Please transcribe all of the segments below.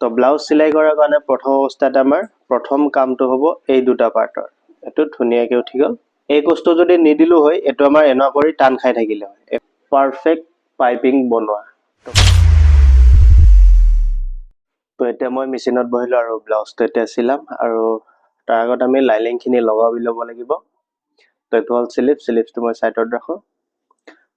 তো ব্লাউজ চিলাই কৰাৰ কাৰণে প্ৰথম অৱস্থাত আমাৰ প্ৰথম কামটো হ'ব এই দুটা পাৰ্টৰ। এইটো ধুনীয়াকৈ উঠি গ'ল। এই কোচটো যদি নিদিলো হয় এইটো আমাৰ এনেকুৱা কৰি টান খাই থাকিলে হয়। পাৰফেক্ট পাইপিং বনোৱা। তো এতিয়া মই মেচিনত বহিলো আৰু ব্লাউজটো এতিয়া চিলাম আৰু তাৰ আগত আমি লাইনিংখিনি লগাই ল'ব লাগিব। তো এইটো হ'ল স্লিপটো মই সাইডত ৰাখো।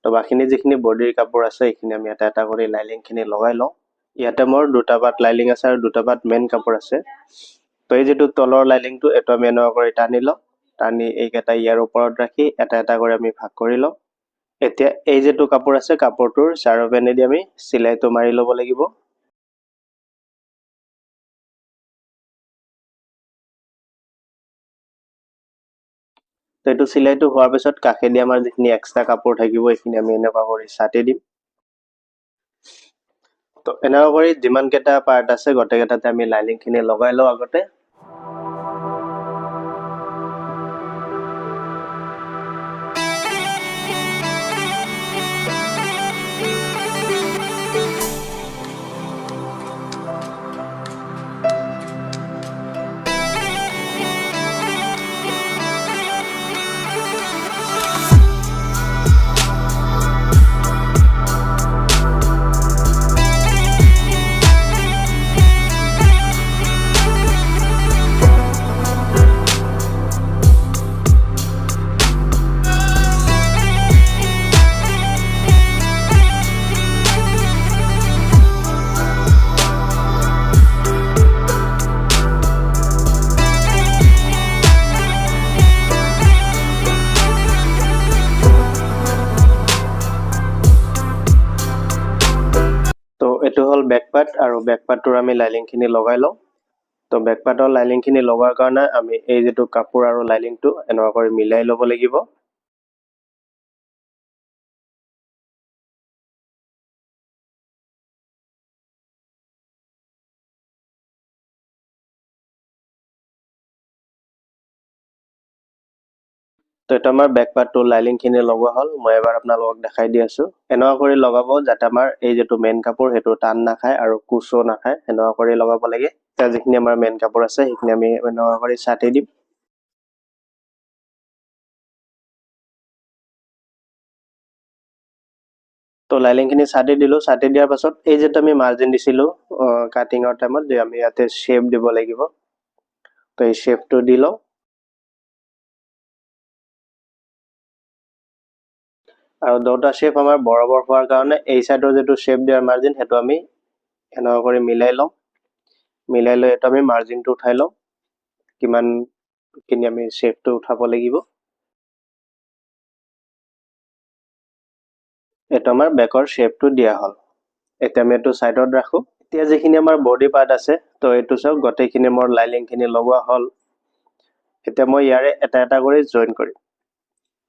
তো বাকিনি যিখিনি বডিৰ কাপোৰ আছে এইখিনি আমি এটা এটা কৰি লাইনিংখিনি লগাই লওঁ। ইয়াতে মোৰ দুটা পাৰ্ট লাইনিং আছে আৰু দুটা পাৰ্ট মেইন কাপোৰ আছে। তো এই যেটো তলৰ লাইনিংটো এটো আমি এনেকুৱা কৰি টানি লওঁ। টানি এইকেইটা ইয়াৰ ওপৰত ৰাখি এটা এটা কৰি আমি ভাগ কৰি লওঁ। এতিয়া এই যেটো কাপোৰ আছে কাপোৰটোৰ চাৰো পেনেদি আমি চিলাইটো মাৰি ল'ব লাগিব। তো এইটো চিলাইটো হোৱাৰ পিছত কাষেদি আমাৰ যিখিনি এক্সট্ৰা কাপোৰ থাকিব এইখিনি আমি এনেকুৱা কৰি ছাটি দিম। তো এনেকুৱা কৰি যিমান কেইটা পাৰ্ট আছে গোটেইকেইটাতে আমি লাইনিংখিনি লগাই লওঁ আগতে। এইটো হ'ল বেক পাৰ্ট আৰু বেক পাৰ্টটোৰ আমি লাইনিংখিনি লগাই লওঁ। তো বেক পাৰ্টৰ লাইনিংখিনি লগোৱাৰ কাৰণে আমি এই যেটো কাপোৰ আৰু লাইনিংটো এনেকুৱা কৰি মিলাই ল'ব লাগিব। তো এটা আমাৰ বেক পাৰ্টটো লাইনিংখিনি লগোৱা হ'ল। মই এবাৰ আপোনালোকক দেখাই দি আছো। এনেকুৱা কৰি লগাব যাতে আমাৰ এই যেটো মেইন কাপোৰ সেইটো টান নাখায় আৰু কুচো নাখায়। এনেকুৱা কৰি লগাব লাগে। এতিয়া যিখিনি আমাৰ মেইন কাপোৰ আছে সেইখিনি আমি এনেকুৱা কৰি ছাটি দিম। তো লাইনিংখিনি ছাটি দিলো। ছাটি দিয়াৰ পাছত এই যেটো আমি মাৰ্জিন দিছিলো কাটিঙৰ টাইমত যে আমি ইয়াতে শেপ দিব লাগিব। তো এই শেপটো দি লওঁ। আৰু দুটা শেপ আমাৰ বৰাবৰ হোৱাৰ কাৰণে এই সাইডৰ যেটো শেপ দিয়াৰ মাৰ্জিন হেতু আমি এনেকুৱা কৰি মিলাই লওঁ। মিলাই লৈ এটা আমি মাৰ্জিনটো উঠাই লওঁ। কিমান খিনি আমি শেপটো উঠাব লাগিব। এটা আমাৰ বেকৰ শেপটো দিয়া হ'ল। এতিয়া আমি এটো সাইডত ৰাখো। এতিয়া যিখিনি আমাৰ বডি পাৰ্ট আছে তো এইটো সব গোটেইখিনি মোৰ লাইনিংখিনি লগোৱা হ'ল। এতিয়া মই ইয়াৰে এটা এটা কৰি জয়েন কৰিম।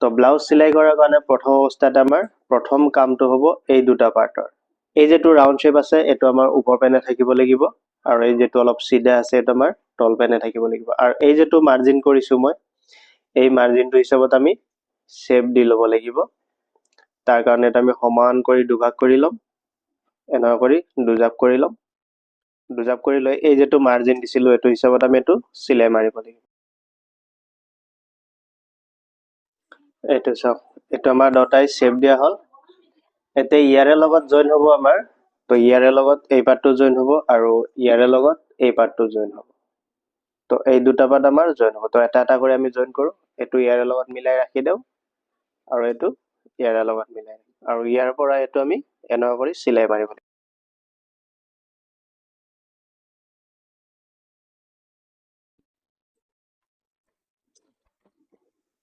তো ব্লাউজ চিলাই কৰাৰ কাৰণে প্ৰথম অৱস্থাত আমাৰ প্ৰথম কামটো হ'ব এই দুটা পাৰ্টৰ। এই যেটো ৰাউন্ড শেপ আছে এটো আমাৰ ওপৰ পেনে থাকিব লাগিব আৰু এই যেটো অলপ সিধা আছে এটো আমাৰ তল পেনে থাকিব লাগিব। আৰু এই যেটো মাৰ্জিন কৰিছো মই এই মাৰ্জিনটো হিচাপত আমি শেপ দি ল'ব লাগিব। তাৰ কাৰণে এটা আমি সমান কৰি দুভাগ কৰি লম। এনেকুৱা কৰি দুজাপ কৰি লম। দুজাপ কৰি লৈ এই যেটো মাৰ্জিন দিছিলো এটো হিচাপত আমি এটো চিলাই মাৰিব লাগিব। এইটো চাওক এটো আমাৰ দুটাই শেপ দিয়া হ'ল। এতিয়া ইয়াৰে লগত জয়েন হ'ব আমাৰ। তো ইয়াৰে লগত এই পাৰ্টটো জয়েন হ'ব আৰু ইয়াৰে লগত এই পাৰ্টটো জয়েন হ'ব। তো এই দুটা পাৰ্ট আমাৰ জয়েন হ'ব। তো এটা এটা কৰি আমি জয়েন কৰো। এটো ইয়াৰে লগত মিলাই ৰাখি দেও আৰু এটো ইয়াৰে লগত মিলাই আৰু ইয়াৰ পৰা এটো আমি এনেকুৱা কৰি চিলাই মাৰিব লাগিব।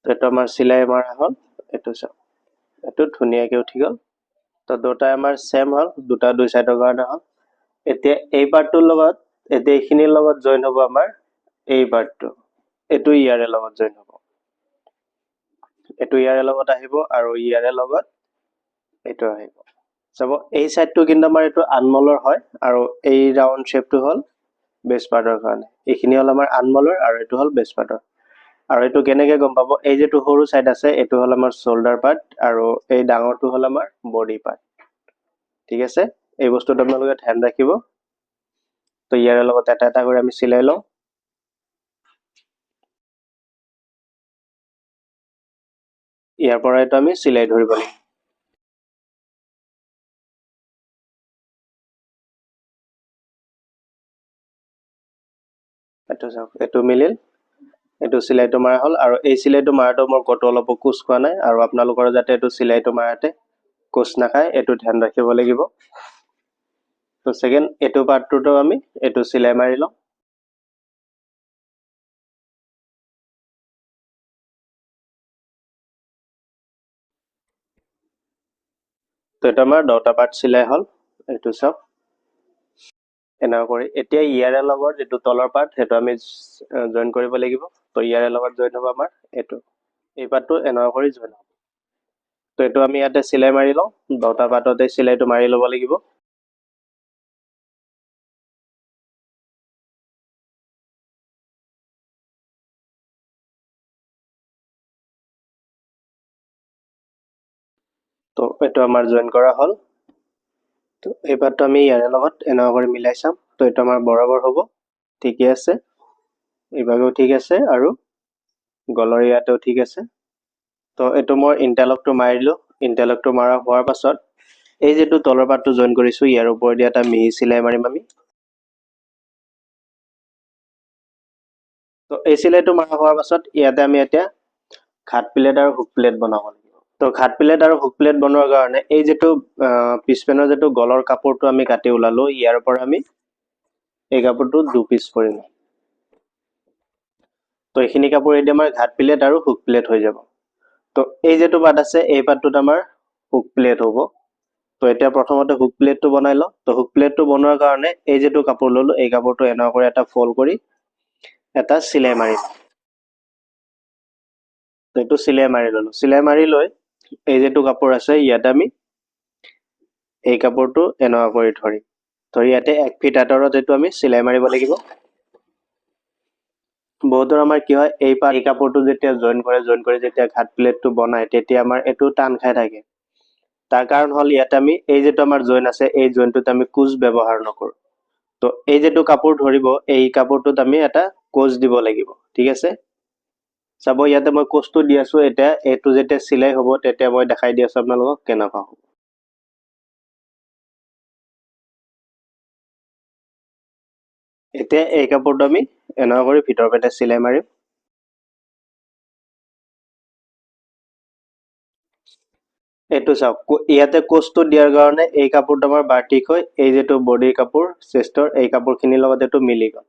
তো এটো আমাৰ চিলাই মাৰা হ'ল। এটো চাওক এটো ধুনীয়াকৈ উঠি গ'ল। তো দুটাই আমাৰ সেম হ'ল। দুটা দুই সাইডৰ কাৰণে হ'ল। এতিয়া এই পাৰ্টটোৰ লগত এতিয়া এইখিনিৰ লগত জয়েন হ'ব আমাৰ এই পাৰ্টটো। এটো ইয়াৰে লগত জয়েন হ'ব। এটো ইয়াৰে লগত আহিব আৰু ইয়াৰে লগত এটো আহিব। চাব এই সাইডটো কিন্তু আমাৰ এটো আনমলৰ হয় আৰু এই ৰাউন্ড শেপটো হ'ল বেস পাৰ্টৰ কাৰণে। এইখিনি হ'ল আমাৰ আনমলৰ আৰু এটো হ'ল বেস পাৰ্টৰ। আৰু এটো কেনেকৈ গম পাব এই যেটো সৰু সাইড আছে এটো হ'ল আমাৰ শোল্ডাৰ পাৰ্ট আৰু এই ডাঙৰটো হ'ল আমাৰ বডি পাৰ্ট। ঠিক আছে এই বস্তুটো আপোনালোকে ধ্যান ৰাখিব। তো ইয়াৰ লগত এটা এটা কৰি আমি চিলাই লওঁ ইয়াৰ পৰা এটা আমি চিলাই ধৰিব লাগিব এটো চাওক এটো মিলিল এটো চিলাইটো মাৰা হল আৰু এই চিলাইটো মাৰাটো মোৰ কটো অলপ কোচ খোৱা নাই আৰু আপোনালোকৰ যাতে এটো চিলাইটো মাৰাতে কোচ নাখায় এটো ধ্যান ৰাখিব লাগিব তো সেকেন্ড এটো পাৰ্টটো আমি এটো চিলাই মাৰি লওঁ তো এটা আমাৰ 10টা পাৰ্ট চিলাই হল এটো চাওক এনা কৰি এতিয়া ইয়াৰে লগত যেটো তলৰ পাৰ্ট হেটো আমি জয়েন কৰিব লাগিব তো ইয়াৰে লগত জয়েন হ'ব আমাৰ এটো এই পাৰ্টটো এনা কৰি জয়েন হ'ব তো এটো আমি ইয়াতে চিলাই মাৰি লওঁ 10টা পাৰ্টতে চিলাইটো মাৰি ল'ব লাগিব তো এটো আমাৰ জয়েন কৰা হল তো এই পাৰ্টটো আমি ইয়াৰে লগত এনা কৰি মিলাই চাম তো এটো আমাৰ বৰাবৰ হ'ব ঠিকে আছে এইভাগেও ঠিক আছে আৰু গলৰ ইয়াতেও ঠিক আছে তো এটো মই ইন্টাৰলকটো মাৰিলো ইন্টাৰলকটো মাৰা হোৱাৰ পাছত এই যেটো তলৰ পাৰ্টটো জয়েন কৰিছো ইয়াৰ ওপৰেদি এটা মিহি চিলাই মাৰিম আমি তো এই চিলাইটো মাৰা হোৱাৰ পাছত ইয়াতে আমি এতিয়া ঘাট প্লেট আৰু হুক প্লেট বনাব লাগিব তো ঘাট প্লেট আৰু হুক প্লেট বনোৱাৰ কাৰণে এই যেটো পিছপেনৰ যেটো গলৰ কাপোৰটো আমি কাটি উলালো ইয়াৰ পৰা আমি এই কাপোৰটো দু পিস কৰিম তো এইখিনি কাপোৰ এদি আমাৰ ঘাট প্লেট আৰু হুক প্লেট হৈ যাব তো এই যেটো পাৰ্ট আছে এই পাৰ্টটোত আমাৰ হুক প্লেট হ'ব তো এতিয়া প্ৰথমতে হুক প্লেটটো বনাই লওঁ তো হুক প্লেটটো বনোৱাৰ কাৰণে এই যেটো কাপোৰ ললো এই কাপোৰটো এনা কৰি এটা ফল্ড কৰি এটা চিলাই মাৰি তো এটো চিলাই মাৰি ললো চিলাই মাৰি লৈ এই যেটো কাপোৰ আছে ইয়াতে আমি এই কাপোৰটো এনা কৰি ধৰি ইয়াতে 1 ফিট আঁতৰত এটো আমি চিলাই মাৰিব লাগিব বহুতৰ আমাৰ কি হয় এই কাপোৰটো যেতিয়া জয়েন কৰে যেতিয়া ঘাট প্লেটটো বনায় তেতিয়া আমাৰ এটো টান খাই থাকে তাৰ কাৰণ হল ইয়াতে আমি এই যেটো আমাৰ জয়েন আছে এই জয়েনটোত আমি কোচ ব্যৱহাৰ নকৰো তো এই যেটো কাপোৰ ধৰিব এই কাপোৰটোত আমি এটা কোচ দিব লাগিব ঠিক আছে চাব ইয়াতে মই কোচটো দি আছো এটা এটো যেতিয়া চিলাই হ'ব তেতিয়া মই দেখাই দি আছো আপোনালোকক কেনেকুৱা হ'ব এতিয়া এই কাপোৰটো আমি এনা কৰি ভিতৰ পেটে চিলাই মাৰিম এটো চাওক ইয়াতে কোচটো দিয়াৰ কাৰণে এই কাপোৰটো আমাৰ বাৰ্টিক হয় এই যেটো বডিৰ কাপোৰ চেষ্টৰ এই কাপোৰখিনিৰ লগত এটো মিলি গল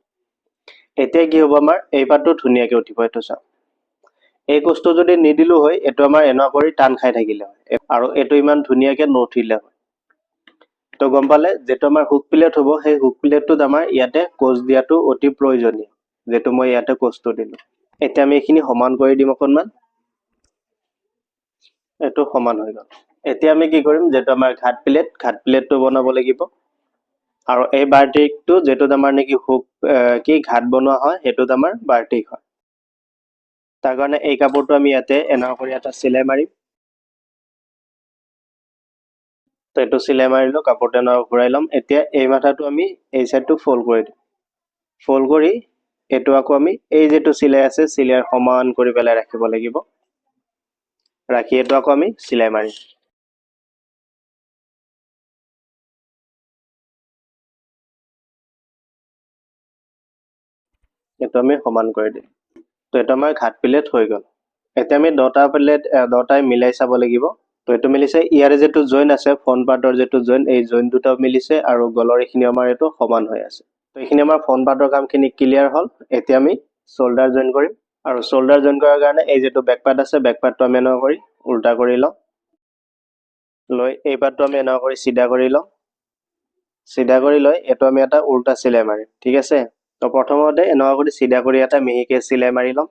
এতিয়া কি হ'ব আমাৰ এই পাৰ্টটো ধুনিয়াকে উঠিব এটো চাওক এই কোচটো যদি নিদিলো হয় এটো আমাৰ এনা কৰি টান খাই থাকিলে হয় আৰু এটো ইমান ধুনিয়াকে নুঠিলে হয় তো গম পালে যেটো আমাৰ হুক প্লেট হ'ব সেই হুক প্লেটটোত আমাৰ ইয়াতে কোচ দিয়াটো অতি প্ৰয়োজনীয় যেটো মই ইয়াতে কোচটো দিলো এতিয়া আমি এইখিনি সমান কৰি দিম অকনমান এটো সমান হৈ গল এতিয়া আমি কি কৰিম যেটো আমাৰ ঘাট প্লেটটো বনাব লাগিব আৰু এই বাৰ্টিকটো যেটোত আমাৰ নেকি হুক কি ঘাট বনোৱা হয় হেতুত আমাৰ বাৰ্টিক হয় তাৰ কাৰণে এই কাপোৰটো আমি ইয়াতে এনা কৰি এটা চিলাই মাৰিম তো এটো চিলাই মাৰিলো কাপোৰটো এনা ঘূৰাই লম এতিয়া এই মাথাটো আমি এই সাইডটো ফল্ড কৰি দিম ফল্ড কৰি এটো আকৌ আমি এই যেটো চিলাই আছে চিলাই সমান কৰি পেলাই ৰাখিব লাগিব ৰাখি এটো আকৌ আমি চিলাই মাৰিম এটো আমি সমান কৰি দিম তো এটা আমাৰ ঘাট প্লেট হৈ গল এতিয়া আমি 10টা প্লেট 10টাই মিলাই চাব লাগিব তো এটো মিলিছে ইয়াৰে যেটো জয়েন আছে ফ্ৰন্ট পাৰ্টৰ যেটো জয়েন এই জয়েন দুটাও মিলিছে আৰু গলৰ এইখিনি আমাৰ এটো সমান হৈ আছে তো এইখিনি আমাৰ ফ্ৰন্ট পাৰ্টৰ কামখিনি ক্লিয়াৰ হল এতিয়া আমি শোল্ডাৰ জয়েন কৰিম আৰু শোল্ডাৰ জয়েন কৰাৰ কাৰণে এই যেটো বেক পাৰ্ট আছে বেক পাৰ্টটো আমি এনা কৰি উল্টা কৰি লওঁ লৈ এই পাৰ্টটো আমি এনা কৰি সিধা কৰি লওঁ সিধা কৰি লৈ এটো আমি এটা উল্টা চিলাই মাৰিম ঠিক আছে তো প্ৰথমতে এনা কৰি সিধা কৰি এটা মিহিকে চিলাই মাৰি লওঁ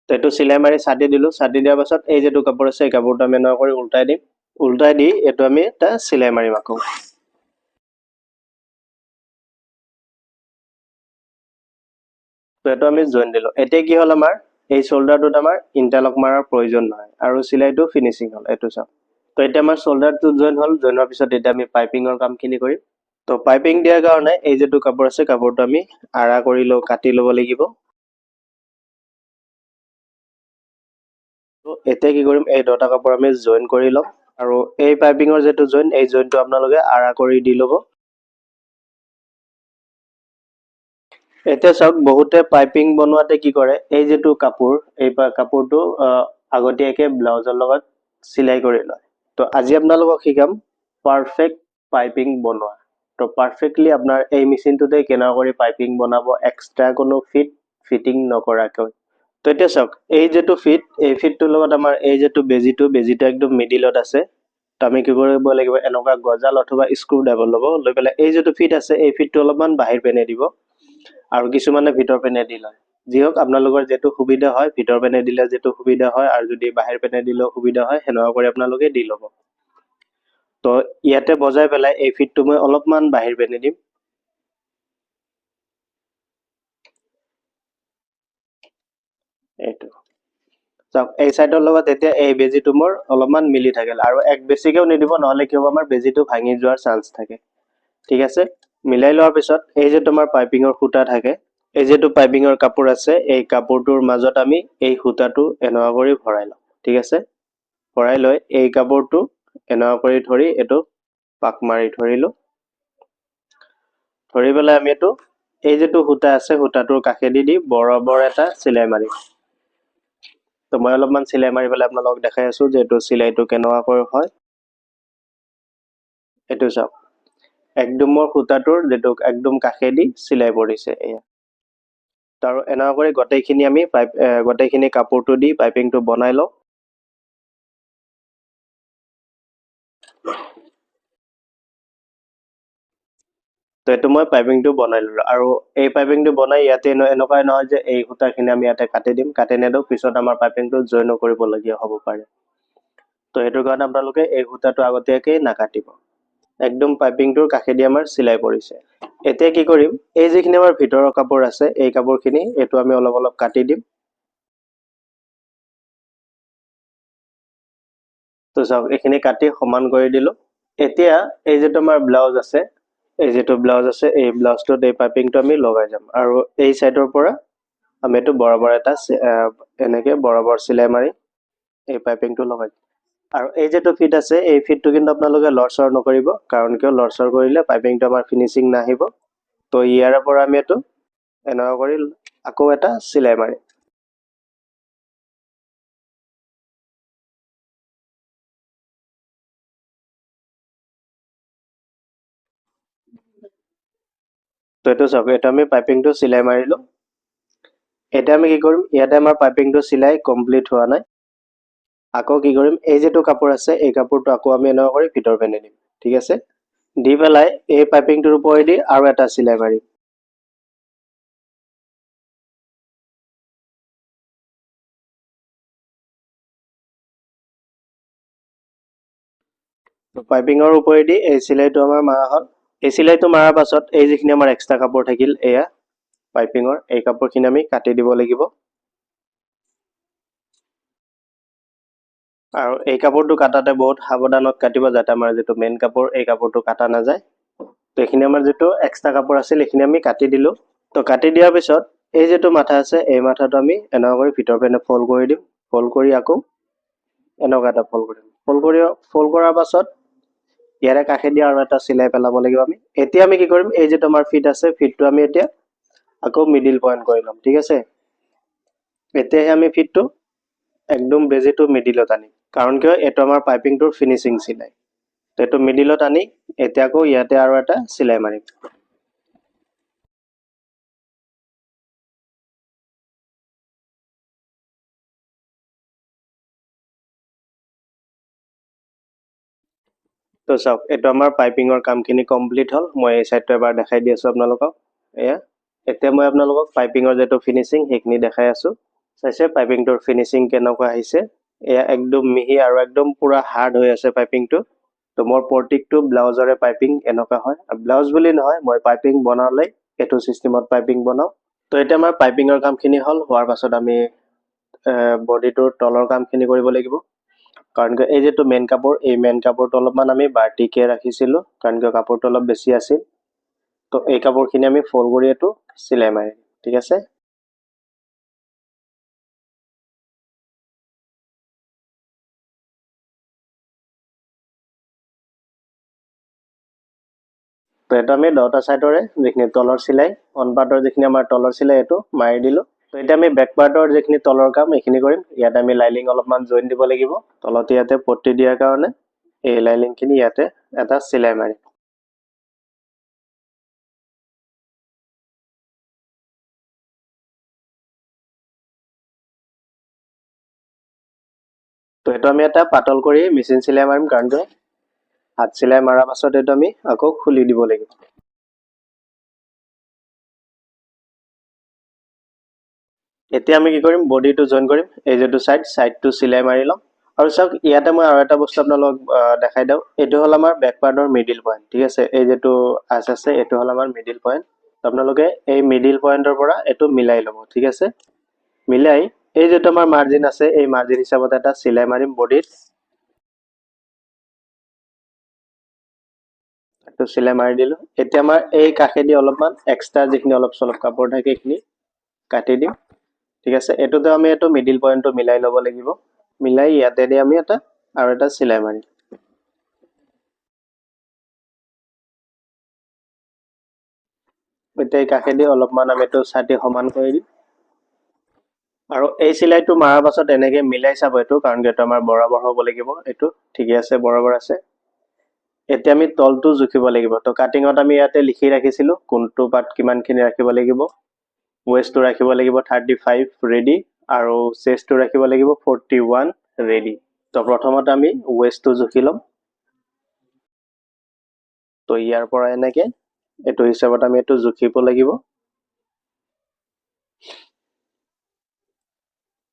তো এটো চিলাই মাৰি ছাটি দিলো ছাটি দিয়াৰ পাছত এই যেটো কাপোৰ আছে এই কাপোৰটো আমি এনা কৰি উল্টাই দি এটো আমি এটা চিলাই মাৰিম আকৌ তো এটো আমি জয়েন দিলো এতিয়া কি হল আমাৰ এই শোল্ডাৰটোত আমাৰ ইণ্টাৰলক মাৰাৰ প্ৰয়োজন নহয় আৰু চিলাইটো ফিনিচিং হ'ল এইটো চাওক। তো এতিয়া আমাৰ শোল্ডাৰটো জইন হ'ল, জইন হোৱাৰ পিছত এতিয়া আমি পাইপিঙৰ কামখিনি কৰিম। তো পাইপিং দিয়াৰ কাৰণে এই যিটো কাপোৰ আছে কাপোৰটো আমি আৰা কৰি লওঁ, কাটি ল'ব লাগিব। তো এতিয়া কি কৰিম, এই দুটা কাপোৰ আমি জইন কৰি ল'ম আৰু এই পাইপিঙৰ যিটো জইন, এই জইনটো আপোনালোকে আৰা কৰি দি ল'ব। এতিয়া চাওক, বহুতে পাইপিং বনোৱাতে কি কৰে, এই যিটো কাপোৰ, এই কাপোৰটো আগতীয়াকে ব্লাউজৰ লগত চিলাই কৰি লয়। তো আজি আপোনালোকক শিকাম পাৰফেক্ট পাইপিং বনোৱা। তো পাৰফেক্টলি আপোনাৰ এই মেচিনটোতে কেনেকুৱা কৰি পাইপিং বনাব, এক্সট্ৰা কোনো ফিটিং নকৰাকৈ। তো এতিয়া চাওক, এই যিটো ফিট, এই ফিটটোৰ লগত আমাৰ এই যিটো বেজিটো একদম মিডিলত আছে। তো আমি কি কৰিব লাগিব, এনেকুৱা গজাল অথবা স্ক্ৰু ড্ৰাইভাৰ ল'ব, লৈ পেলাই এই যিটো ফিট আছে এই ফিটটো অলপমান বাহিৰ পেনে দিব আৰু কিছুমানে ভিতৰ পেনে দি লয়। যি হওক আপোনালোকৰ যিটো সুবিধা হয়, ভিতৰ পেনে দিলে যিটো সুবিধা হয় আৰু যদি বাহিৰ পেনে দিলেও সুবিধা হয়, সেনেকুৱা কৰি আপোনালোকে দি ল'ব। তো ইয়াতে বজাই পেলাই এই ফিটটো মই অলপমান বাহিৰ পেনে দিম। এইটো চাওক, এই চাইডৰ লগত এতিয়া এই বেজিটো মোৰ অলপমান মিলি থাকিল আৰু এক বেছিকেও নিদিব, নহ'লে কি হ'ব, আমাৰ বেজিটো ভাঙি যোৱাৰ চান্স থাকে। ঠিক আছে, মিলাই লোৱাৰ পিছত এই যে তোমাৰ পাইপিঙৰ সূতা থাকে, এই যিটো পাইপিঙৰ কাপোৰ আছে, এই কাপোৰটোৰ মাজত আমি এই সূতাটো এনেকুৱা কৰি ভৰাই লওঁ। ঠিক আছে, ভৰাই লৈ এই কাপোৰটো এনেকুৱা কৰি ধৰি এইটো পাক মাৰি ধৰিলো। ধৰি পেলাই আমি এইটো এই যিটো সূতা আছে সূতাটোৰ কাষেদি দি বৰাবৰ এটা চিলাই মাৰিম। তো মই অলপমান চিলাই মাৰি পেলাই আপোনালোকক দেখাই আছো যে এইটো চিলাইটো কেনেকুৱাকৈ হয়। এইটো চাওক, একদম মোৰ সূতাটোৰ যিটো একদম কাষেদি চিলাই পৰিছে এয়া। আৰু এনেকুৱা কৰি গোটেইখিনি আমি গোটেইখিনি কাপোৰটো দি পাইপিংটো বনাই লওঁ। তো এইটো মই পাইপিংটো বনাই ললো আৰু এই পাইপিংটো বনাই ইয়াতে এনেকুৱাই নহয় যে এই সূতাখিনি আমি ইয়াতে কাটি দিম, কাটি নেদিওঁ, পিছত আমাৰ পাইপিংটো জইন কৰিবলগীয়া হ'ব পাৰে। তো সেইটোৰ কাৰণে আপোনালোকে এই সূতাটো আগতীয়াকৈ নাকাটিব। একদম পাইপিংটোৰ কাষেদি আমাৰ চিলাই পৰিছে। এতিয়া কি কৰিম, এই যিখিনি আমাৰ ভিতৰৰ কাপোৰ আছে এই কাপোৰখিনি এইটো আমি অলপ অলপ কাটি দিম। তো চাওক, এইখিনি কাটি সমান কৰি দিলো। এতিয়া এই যিটো আমাৰ ব্লাউজ আছে, এই যিটো ব্লাউজ আছে এই ব্লাউজটোত এই পাইপিংটো আমি লগাই যাম আৰু এই চাইডৰ পৰা আমি এইটো বৰাবৰ এটা এনেকে বৰাবৰ চিলাই মাৰি এই পাইপিংটো লগাই দিম। আৰু এই যিটো ফিট আছে এই ফিটটো কিন্তু আপোনালোকে লৰচৰ নকৰিব, কাৰণ কিয় লৰচৰ কৰিলে পাইপিংটো আমাৰ ফিনিচিং নাহিব। তো ইয়াৰে পৰা আমি এইটো এনেকুৱা কৰি আকৌ এটা চিলাই মাৰিম। তো এইটো চাওক, এইটো আমি পাইপিংটো চিলাই মাৰিলো। এতিয়া আমি কি কৰিম, ইয়াতে আমাৰ পাইপিংটো চিলাই কমপ্লিট হোৱা নাই। আকৌ কি কৰিম, এই যিটো কাপোৰ আছে এই কাপোৰটো আকৌ আমি এনেকুৱা কৰি ভিতৰ পেনে দিম। ঠিক আছে, দি পেলাই এই পাইপিংটোৰ ওপৰেদি আৰু এটা চিলাই মাৰিম। পাইপিঙৰ ওপৰেদি এই চিলাইটো আমাৰ মাৰা হ'ল। এই চিলাইটো মাৰাৰ পাছত এই যিখিনি আমাৰ এক্সট্ৰা কাপোৰ থাকিল এয়া পাইপিঙৰ, এই কাপোৰখিনি আমি কাটি দিব লাগিব। আৰু এই কাপোৰটো কাটাতে বহুত সাৱধানত কাটিব, যাতে আমাৰ যিটো মেইন কাপোৰ এই কাপোৰটো কাটা নাযায়। তো এইখিনি আমাৰ যিটো এক্সট্ৰা কাপোৰ আছিল এইখিনি আমি কাটি দিলো। তো কাটি দিয়াৰ পিছত এই যিটো মাথা আছে এই মাথাটো আমি এনেকুৱা কৰি ভিতৰ পিনে ফল্ড কৰি দিম। ফল্ড কৰি আকৌ এনেকুৱা এটা ফল্ড কৰিম। ফল্ড কৰাৰ পাছত ইয়াৰে কাষেদি আৰু এটা চিলাই পেলাব লাগিব আমি। এতিয়া আমি কি কৰিম, এই যিটো আমাৰ ফিট আছে ফিটটো আমি এতিয়া আকৌ মিডিল পইণ্ট কৰি ল'ম। ঠিক আছে, এতিয়াহে আমি ফিটটো একদম বেজিটো মিডিলত আনিম, কাৰণ কিয় এইটো আমাৰ পাইপিংটোৰ ফিনিচিং চিলাই। তো এইটো মিডিলত আনি এতিয়া আকৌ ইয়াতে আৰু এটা চিলাই মাৰিম। তো চাওক, এইটো আমাৰ পাইপিঙৰ কামখিনি কমপ্লিট হ'ল। মই এই চাইডটো এবাৰ দেখাই দি আছো আপোনালোকক। এয়া এতিয়া মই আপোনালোকক পাইপিঙৰ যিটো ফিনিচিং সেইখিনি দেখাই আছো। চাইছে পাইপিংটোৰ ফিনিচিং কেনেকুৱা আহিছে। এয়া একদম মিহি আৰু একদম পুৰা হাৰ্ড হৈ আছে পাইপিংটো। তো মোৰ প্ৰত্যেকটো ব্লাউজৰে পাইপিং এনেকুৱা হয়। ব্লাউজ বুলি নহয়, মই পাইপিং বনালে এইটো চিষ্টেমত পাইপিং বনাওঁ। তো এতিয়া আমাৰ পাইপিঙৰ কামখিনি হ'ল। হোৱাৰ পাছত আমি বডিটোৰ তলৰ কামখিনি কৰিব লাগিব কাৰণ এই যেটো মেইন কাপোৰ এই মেইন কাপোৰটো অলপমান আমি বাৰ্টিকে ৰাখিছিলো কাৰণ কাপোৰটো অলপ বেছি আছিল তো এই কাপোৰখিনি আমি ফোল্ড কৰি এটো সিলাই মাৰিম ঠিক আছে তো এটা আমি দুটা সাইডৰে যিখিনি তলৰ সিলাই অন পাৰ্টৰ যিখিনি আমাৰ তলৰ সিলাই এটো মাৰি দিলো তো এটা আমি বেক পাৰ্টৰ যিখিনি তলৰ কাম এইখিনি কৰিম ইয়াত আমি লাইলিং অলপমান জইন দিব লাগিব তলত ইয়াতে পট্টি দিয়াৰ কাৰণে এই লাইলিংখিনি ইয়াতে এটা সিলাই মাৰিম তো এটা আমি এটা পাতল কৰি মেচিন সিলাই মাৰিম কাৰণ হাত সিলাই মাৰাৰ পাছত এটা আমি আকৌ খুলি দিব লাগিব এতিয়া আমি কি কৰিম বডিটো জইন কৰিম এই যেটো সাইডটো সিলাই মাৰি লম আৰু চাওক ইয়াতে মই আৰু এটা বস্তু আপোনালোক দেখাই দাও এটো হল আমাৰ বেক পাৰ্টৰ মিডল পইণ্ট ঠিক আছে এই যেটো আছে এটো হল আমাৰ মিডল পইণ্ট আপোনালোকে এই মিডল পইণ্টৰ পৰা এটো মিলাই লব ঠিক আছে মিলাই এই যেটো আমাৰ মাৰ্জিন আছে এই মাৰ্জিন হিচাপত এটা সিলাই মাৰিম বডিত তো সিলাই মাৰি দিলো এতিয়া আমাৰ এই কাখেদি অলপমান এক্সট্ৰা যিখিনি অলপ চলপ কাপোৰ থাকে এইখিনি কাটি দিম ঠিক আছে এটোতে আমি এটো মিডল পইণ্টটো মিলাই লব লাগিব মিলাই ইয়াতে দি আমি এটা আৰু এটা সিলাই মাৰিম এতিয়া এই কাখেদি অলপমান আমি এটো ছাটি সমান কৰি দিম আৰু এই সিলাইটো মাৰাৰ পাছত এনেকে মিলাই চাব এটো কাৰণ এটো আমাৰ বৰাবৰ হ'ব লাগিব এটো ঠিকে আছে বৰাবৰ আছে এতিয়া আমি তলটো জুখিব লাগিব তো কাটিংত আমি ইয়াতে লিখি ৰাখিছিলো কোনটো পাৰ্ট কিমানখিনি ৰাখিব লাগিব ওয়েষ্টটো ৰাখিব লাগিব 35 ৰেডি আৰু চেষ্টটো ৰাখিব লাগিব 41 ৰেডি তো প্ৰথমত আমি ওয়েষ্টটো জুখি লম তো ইয়াৰ পৰা এনেকে এটো হিচাপত আমি এটো জুখিব লাগিব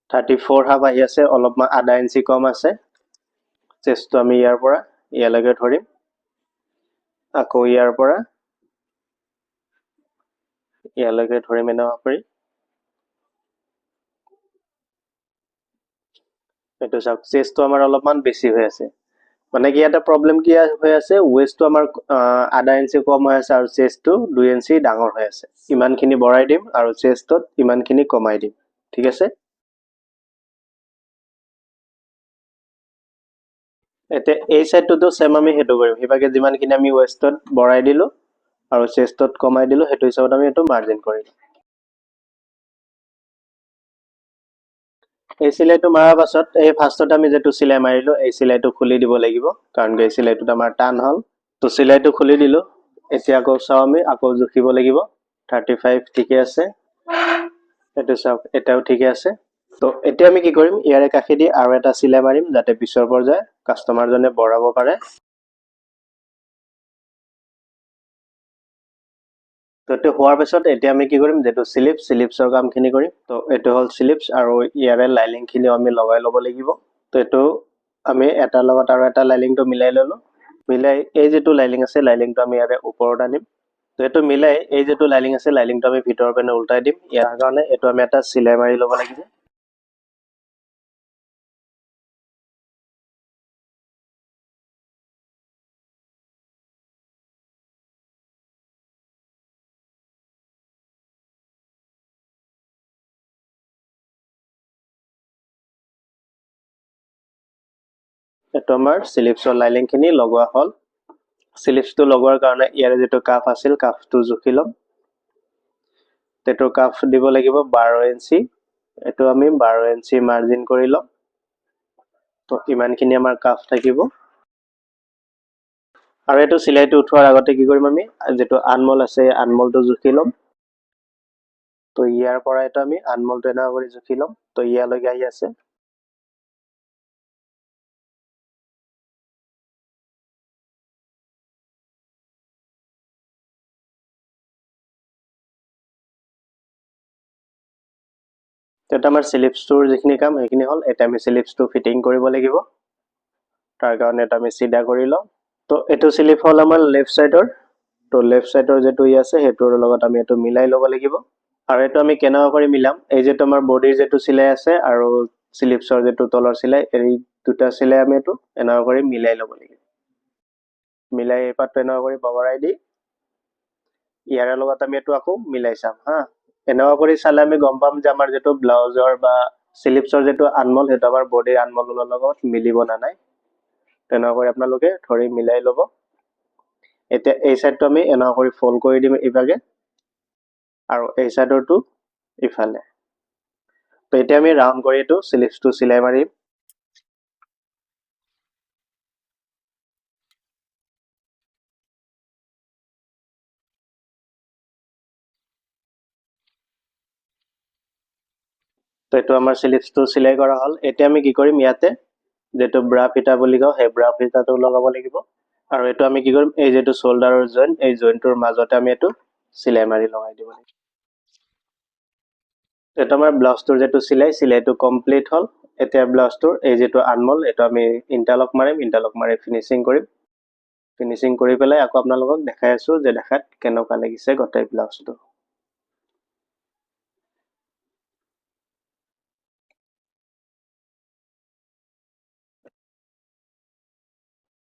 34 হাফ আহি আছে অলপমান আধা ইঞ্চি কম আছে চেষ্টটো আমি ইয়াৰ পৰা ইয়ালৈকে ধৰিম আকৌ ইয়াৰ পৰা ইয়ালৈকে ধৰিম এনেকুৱা কৰি এটো চাওক চেষ্টটো আমাৰ অলপমান বেছি হৈ আছে মানে কি এটা প্ৰবলেম কি হৈ আছে ওয়েষ্টটো আমাৰ আধা ইঞ্চি কম হৈ আছে আৰু চেষ্টটো 2 ইঞ্চি ডাঙৰ হৈ আছে ইমানখিনি বঢ়াই দিম আৰু চেষ্টত ইমানখিনি কমাই দিম ঠিক আছে এতে এই সাইডটো সেম আমি হেতু কৰিম হিবাকে যিমানখিনি আমি ওয়েষ্টত বঢ়াই দিলো আৰু চেষ্টত কমাই দিলো হেতু হিচাপত আমি এটো মাৰ্জিন কৰিম এই সিলাইটো মাৰাৰ পাছত এই ফাৰ্ষ্টত আমি যেটো সিলাই মাৰিলো এই সিলাইটো খুলি দিব লাগিব কাৰণ এই সিলাইটো আমাৰ টান হল তো সিলাইটো খুলি দিলো এতিয়া আকৌ চাও আমি আকৌ জুখিব লাগিব 35 ঠিকে আছে এটো চাওক এটাও ঠিকে আছে তো এতিয়া আমি কি কৰিম ইয়াৰে কাখেদি আৰু এটা সিলাই মাৰিম যাতে পিছৰ পৰ্যায় কাস্টমাৰ জনে বঢ়াব পাৰে তো এটো হোৱাৰ পিছত এতিয়া আমি কি কৰিম যেটো স্লিপছৰ কামখিনি কৰিম তো এটো হল স্লিপছ আৰু ইয়াৰে লাইলিংখিনি আমি লগাই লব লাগিব তো এটো আমি এটা লগত আৰু এটা লাইলিংটো মিলাই ললো মিলাই এই যেটো লাইলিং আছে লাইলিংটো আমি ইয়াৰে ওপৰত আনিম তো এটো মিলাই এই যেটো লাইলিং আছে লাইলিংটো আমি ভিতৰৰ পিনে উল্টাই দিম ইয়াৰ কাৰণে এটো আমি এটা সিলাই মাৰি লব লাগিব এটো আমাৰ স্লিপছৰ লাইলিংখিনি লগোৱা হল স্লিপছটো লগোৱাৰ কাৰণে ইয়াৰে যেটো কাফ আছিল কাফটো জুখি লম তেটো কাফ দিব লাগিব 12 ইঞ্চি এটো আমি 12 ইঞ্চি মাৰ্জিন কৰি লম তো ইমানখিনি আমাৰ কাফ থাকিব আৰু এটো সিলাইটো উঠোৱাৰ আগতে কি কৰিম আমি যেটো আনমল আছে আনমলটো জুখি লম তো ইয়াৰ পৰা এটা আমি আনমলটো এনা কৰি জুখি লম তো ইয়ালৈকে আহি আছে এটা আমাৰ স্লিপছটোৰ যিখিনি কাম সেইখিনি হল এটা আমি স্লিপছটো ফিটিং কৰিব লাগিব তাৰ কাৰণে এটা আমি সিধা কৰি লম তো এটো স্লিপ হল আমাৰ লেফট সাইডৰ তো লেফট সাইডৰ যেটো ই আছে হেতুৰ লগত আমি এটো মিলাই লব লাগিব আৰু এইটো আমি কেনেকুৱা কৰি মিলাম, এই যেটো আমাৰ বডিৰ যেটো চিলাই আছে আৰু স্লিপছৰ যেটো তলৰ চিলাই, এই দুটা চিলাই আমি এইটো এনেকুৱা কৰি মিলাই ল'ব লাগিব। মিলাই এই পাতটো এনেকুৱা কৰি বগৰাই দি ইয়াৰ লগত আমি এইটো আকৌ মিলাই চাম হা। এনেকুৱা কৰি চালে আমি গম পাম যে আমাৰ যেটো ব্লাউজৰ বা স্লিপছৰ যেটো আনমল সেইটো আমাৰ বডিৰ আনমলৰ লগত মিলিব না নাই। তেনেকুৱা কৰি আপোনালোকে ধৰি মিলাই ল'ব। এতিয়া এই সাইডটো আমি এনেকুৱা কৰি ফল্ড কৰি দিম ইভাগে আৰু এই সাইডৰটো ইফালে। তো এতিয়া আমি ৰাউন্ড কৰি এইটো স্লিপছটো চিলাই মাৰিম। তো এইটো আমাৰ স্লিপছটো চিলাই কৰা হ'ল। এতিয়া আমি কি কৰিম, ইয়াতে যেটো ব্ৰা ফিটা বুলি কওঁ সেই ব্ৰা ফিটাটো লগাব লাগিব। আৰু এইটো আমি কি কৰিম, এই যেটো শোল্ডাৰৰ জইন, এই জইনটোৰ মাজতে আমি এইটো চিলাই মাৰি লগাই দিব লাগিব। এটা আমাৰ ব্লাউজটোৰ যেটো চিলাইটো কমপ্লিট হ'ল। এতিয়া ব্লাউজটোৰ এই যেটো আনমল এইটো আমি ইণ্টাৰলক মাৰিম, ইণ্টাৰলক মাৰি ফিনিচিং কৰিম। ফিনিচিং কৰি পেলাই আকৌ আপোনালোকক দেখাই আছো যে দেখাত কেনেকুৱা লাগিছে গোটেই ব্লাউজটো।